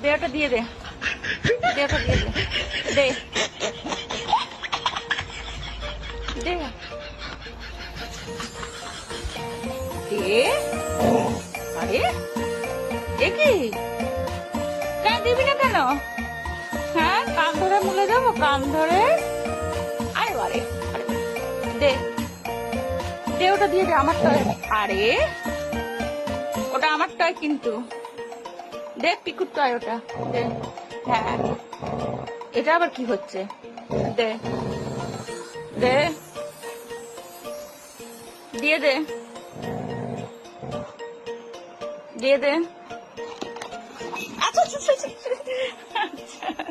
দে ওটা দিয়ে দে, দে ওটা দিয়ে দে, দে দে দে। আরে এ কি, কেন দিবি না কেন? হ্যাঁ, কান ধরে মুলে দেবো, কান ধরে। আরে আরে আরে, দে দে ওটা দিয়ে দে, আমার টয়। আরে ওটা আমার টয় কিন্তু, দে পিকুর টয় ওটা, দে। হ্যাঁ, এটা আবার কি হচ্ছে? দে দে, দিয়ে দে, দিয়ে দে। আচ্ছা আচ্ছা আচ্ছা, আচ্ছা।